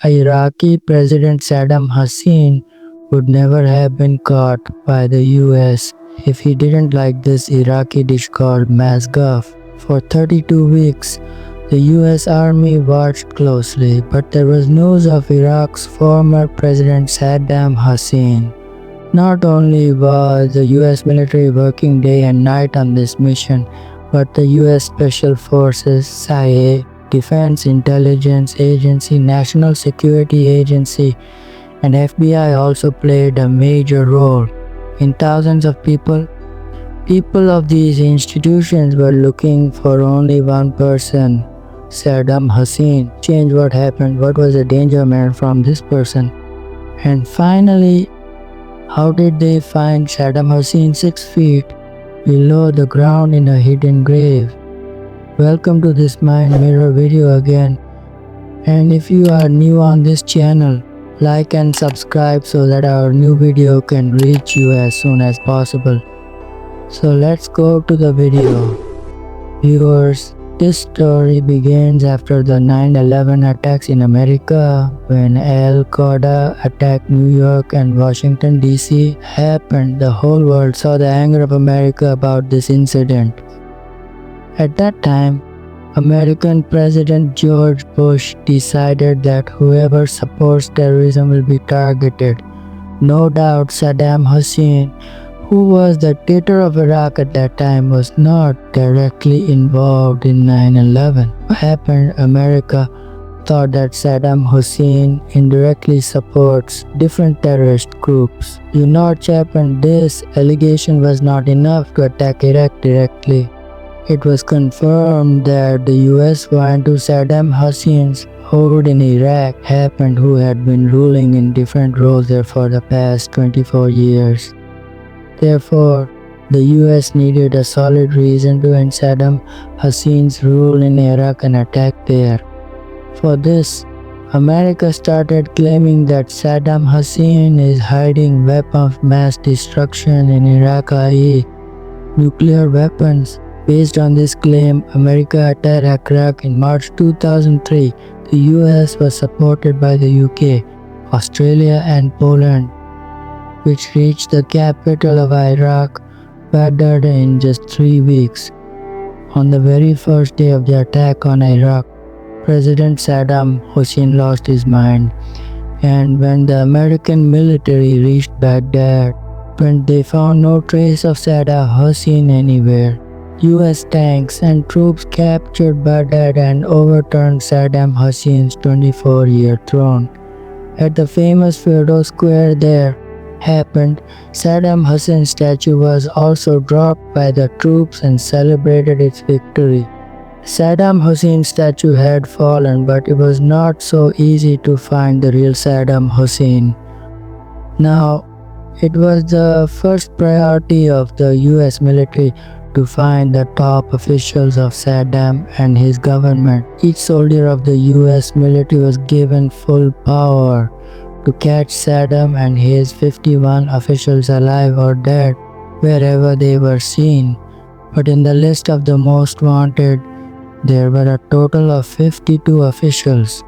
Iraqi President Saddam Hussein would never have been caught by the US if he didn't like this Iraqi dish called masgaf. For 32 weeks, the US Army watched closely, but there was news of Iraq's former President Saddam Hussein. Not only was the US military working day and night on this mission, but the US Special Forces, CIA, Defense Intelligence Agency, National Security Agency, and FBI also played a major role. In thousands of people of these institutions were looking for only one person, Saddam Hussein. Change what happened, what was the danger man from this person. And finally, how did they find Saddam Hussein 6 feet below the ground in a hidden grave? Welcome to this MindMirror video again. And if you are new on this channel, like and subscribe so that our new video can reach you as soon as possible. So let's go to the video. Viewers, this story begins after the 9/11 attacks in America. When Al Qaeda attacked New York and Washington DC happened, the whole world saw the anger of America about this incident. At that time, American President George Bush decided that whoever supports terrorism will be targeted. No doubt Saddam Hussein, who was the dictator of Iraq at that time, was not directly involved in 9/11. What happened? America thought that Saddam Hussein indirectly supports different terrorist groups. You know what happened? This allegation was not enough to attack Iraq directly. It was confirmed that the US went to Saddam Hussein's hold in Iraq happened, who had been ruling in different roles there for the past 24 years. Therefore, the US needed a solid reason to end Saddam Hussein's rule in Iraq and attack there. For this, America started claiming that Saddam Hussein is hiding weapons of mass destruction in Iraq, i.e., nuclear weapons. Based on this claim, America attacked Iraq in March 2003. The US was supported by the UK, Australia and Poland, which reached the capital of Iraq, Baghdad, in just 3 weeks. On the very first day of the attack on Iraq, President Saddam Hussein lost his mind, and when the American military reached Baghdad, they found no trace of Saddam Hussein anywhere. US tanks and troops captured Baghdad and overturned Saddam Hussein's 24-year throne. At the famous Firdos Square there happened, Saddam Hussein's statue was also dropped by the troops and celebrated its victory. Saddam Hussein's statue had fallen, but it was not so easy to find the real Saddam Hussein. Now, it was the first priority of the US military to find the top officials of Saddam and his government. Each soldier of the US military was given full power to catch Saddam and his 51 officials alive or dead wherever they were seen. But in the list of the most wanted, there were a total of 52 officials.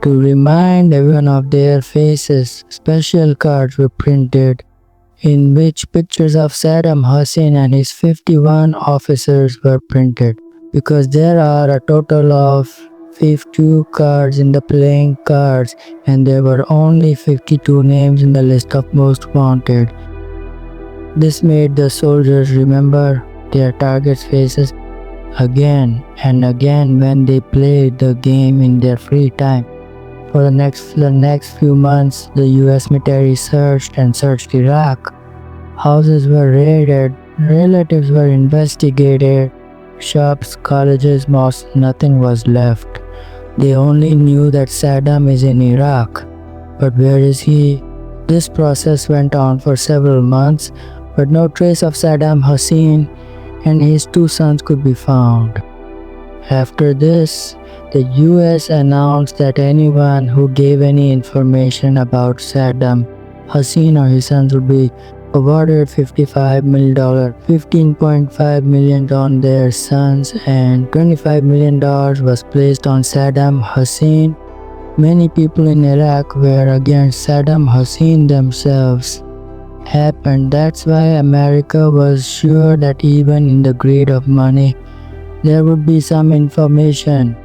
To remind everyone of their faces, special cards were printed in which pictures of Saddam Hussein and his 51 officers were printed. Because there are a total of 52 cards in the playing cards and there were only 52 names in the list of most wanted. This made the soldiers remember their targets' faces again and again when they played the game in their free time. For the next few months, the US military searched Iraq. Houses were raided, relatives were investigated, shops, colleges, mosques, nothing was left. They only knew that Saddam is in Iraq. But where is he? This process went on for several months, but no trace of Saddam Hussein and his 2 sons could be found. After this, the US announced that anyone who gave any information about Saddam Hussein or his sons would be awarded $55 million, $15.5 million on their sons, and $25 million was placed on Saddam Hussein Many people in Iraq were against Saddam Hussein themselves. Happened. That's why America was sure that even in the greed of money, there would be some information.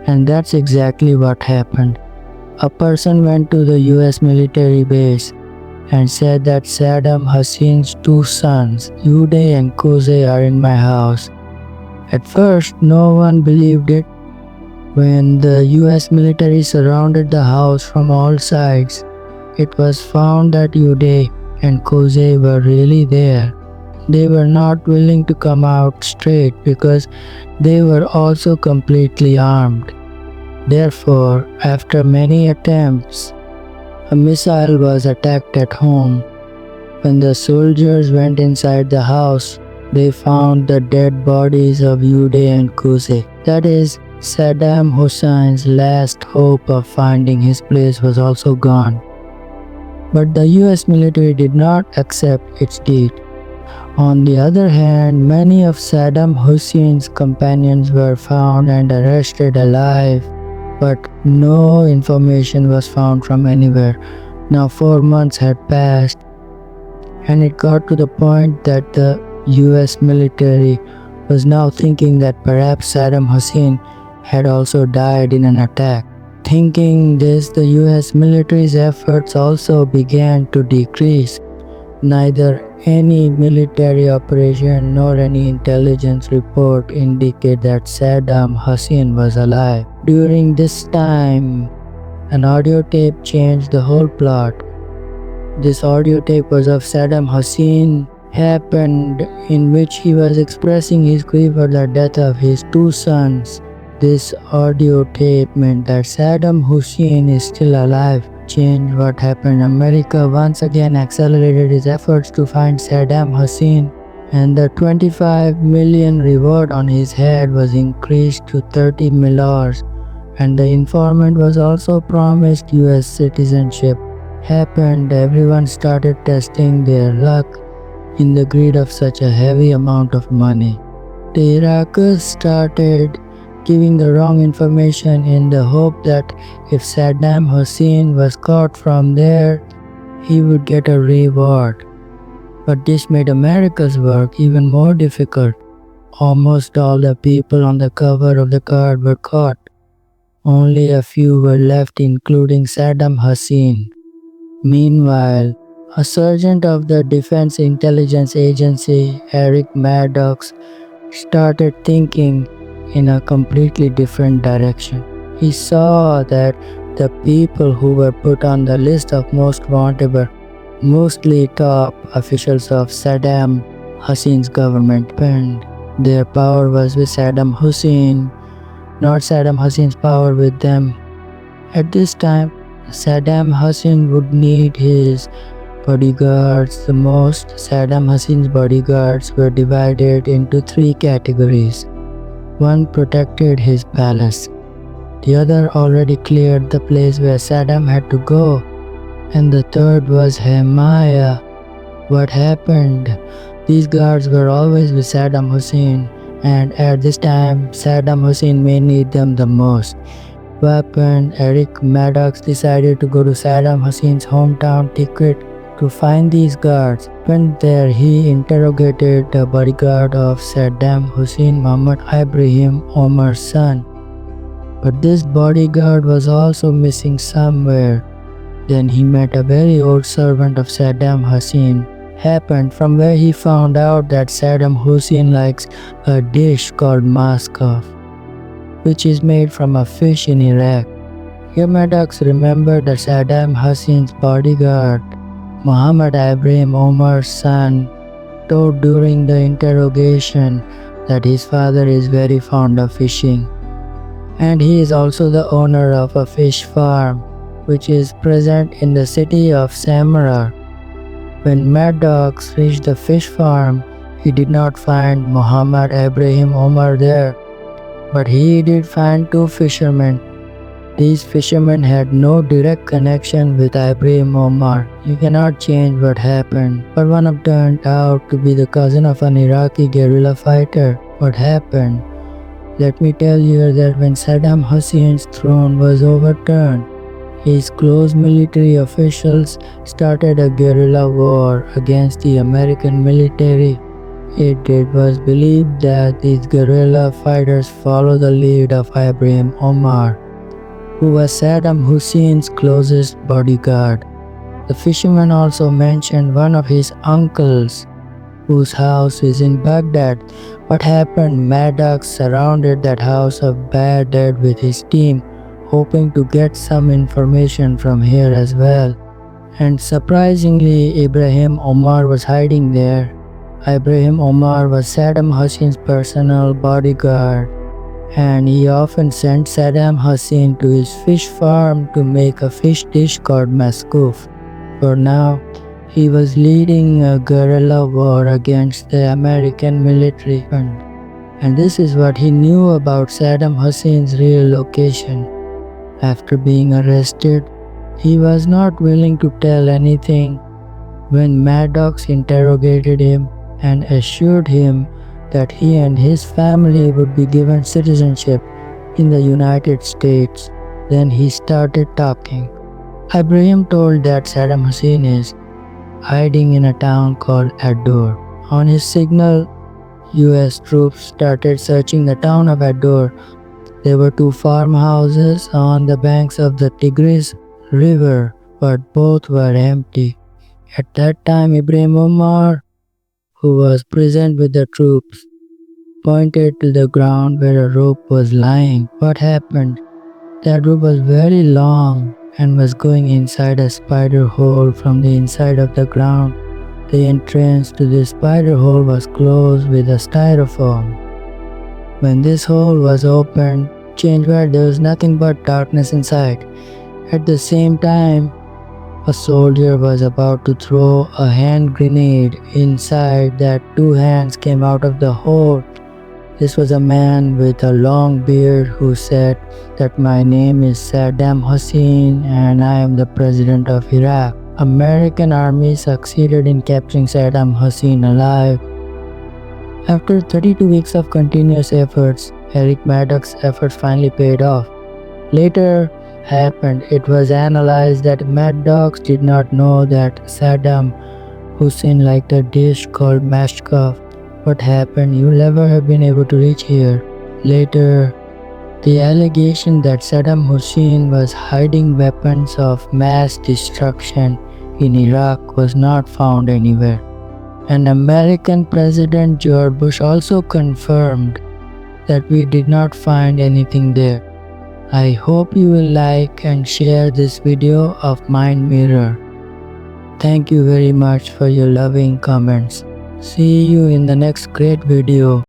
And that's exactly what happened. A person went to the US military base and said that Saddam Hussein's two sons, Uday and Qusay, are in my house. At first, no one believed it. When the US military surrounded the house from all sides, it was found that Uday and Qusay were really there. They were not willing to come out straight because they were also completely armed. Therefore, after many attempts, a missile was attacked at home. When the soldiers went inside the house, they found the dead bodies of Uday and Qusay. That is, Saddam Hussein's last hope of finding his place was also gone. But the US military did not accept its defeat. On the other hand, many of Saddam Hussein's companions were found and arrested alive, but no information was found from anywhere. Now 4 months had passed, and it got to the point that the US military was now thinking that perhaps Saddam Hussein had also died in an attack. Thinking this, the US military's efforts also began to decrease. Neither any military operation nor any intelligence report indicate that Saddam Hussein was alive. During this time, an audio tape changed the whole plot. This audio tape was of Saddam Hussein happened in which he was expressing his grief for the death of his two sons. This audio tape meant that Saddam Hussein is still alive. Changed what happened. America once again accelerated its efforts to find Saddam Hussein, and the 25 million reward on his head was increased to 30 millars, and the informant was also promised US citizenship. Happened, everyone started testing their luck in the greed of such a heavy amount of money. The Iraqis started giving the wrong information in the hope that if Saddam Hussein was caught from there, he would get a reward. But this made America's work even more difficult. Almost all the people on the cover of the card were caught. Only a few were left, including Saddam Hussein. Meanwhile, a sergeant of the Defense Intelligence Agency, Eric Maddox, started thinking in a completely different direction. He saw that the people who were put on the list of most wanted were mostly top officials of Saddam Hussein's government, and their power was with Saddam Hussein, not Saddam Hussein's power with them. At this time, Saddam Hussein would need his bodyguards the most. Saddam Hussein's bodyguards were divided into 3 categories. One protected his palace, the other already cleared the place where Saddam had to go, and the third was Himayah. What happened? These guards were always with Saddam Hussein, and at this time, Saddam Hussein may need them the most. Weapon, Eric Maddox decided to go to Saddam Hussein's hometown Tikrit to find these guards. When there, he interrogated the bodyguard of Saddam Hussein, Muhammad Ibrahim Omar's son. But this bodyguard was also missing somewhere. Then he met a very old servant of Saddam Hussein. Happened from where he found out that Saddam Hussein likes a dish called maskaf, which is made from a fish in Iraq. Here Maddox remembered that Saddam Hussein's bodyguard, Muhammad Ibrahim Omar's son, told during the interrogation that his father is very fond of fishing, and he is also the owner of a fish farm, which is present in the city of Samarra. When Maddox reached the fish farm, he did not find Muhammad Ibrahim Omar there, but he did find 2 fishermen. These fishermen had no direct connection with Ibrahim Omar. You cannot change what happened, but one of them turned out to be the cousin of an Iraqi guerrilla fighter. What happened? Let me tell you that when Saddam Hussein's throne was overturned, his close military officials started a guerrilla war against the American military. It was believed that these guerrilla fighters followed the lead of Ibrahim Omar, who was Saddam Hussein's closest bodyguard. The fisherman also mentioned one of his uncles, whose house is in Baghdad. What happened? Maddox surrounded that house of Baghdad with his team, hoping to get some information from here as well. And surprisingly, Ibrahim Omar was hiding there. Ibrahim Omar was Saddam Hussein's personal bodyguard, and he often sent Saddam Hussein to his fish farm to make a fish dish called maskouf. For now, he was leading a guerrilla war against the American military, and this is what he knew about Saddam Hussein's real location. After being arrested, he was not willing to tell anything. When Maddox interrogated him and assured him that he and his family would be given citizenship in the United States, then he started talking. Ibrahim told that Saddam Hussein is hiding in a town called Ad-Dur. On his signal, US troops started searching the town of Ad-Dur. There were two farmhouses on the banks of the Tigris River, but both were empty. At that time, Ibrahim Omar, who was present with the troops, pointed to the ground where a rope was lying. What happened? That rope was very long and was going inside a spider hole from the inside of the ground. The entrance to the spider hole was closed with a styrofoam. When this hole was opened, change where there was nothing but darkness inside. At the same time, a soldier was about to throw a hand grenade inside that two hands came out of the hole. This was a man with a long beard who said that my name is Saddam Hussein and I am the president of Iraq. American army succeeded in capturing Saddam Hussein alive. After 32 weeks of continuous efforts, Eric Maddox's efforts finally paid off. Later happened, it was analyzed that Maddox did not know that Saddam Hussein liked a dish called masterclass. What happened? You'll never have been able to reach here. Later, the allegation that Saddam Hussein was hiding weapons of mass destruction in Iraq was not found anywhere. And American President George Bush also confirmed that we did not find anything there. I hope you will like and share this video of MindMirror. Thank you very much for your loving comments. See you in the next great video.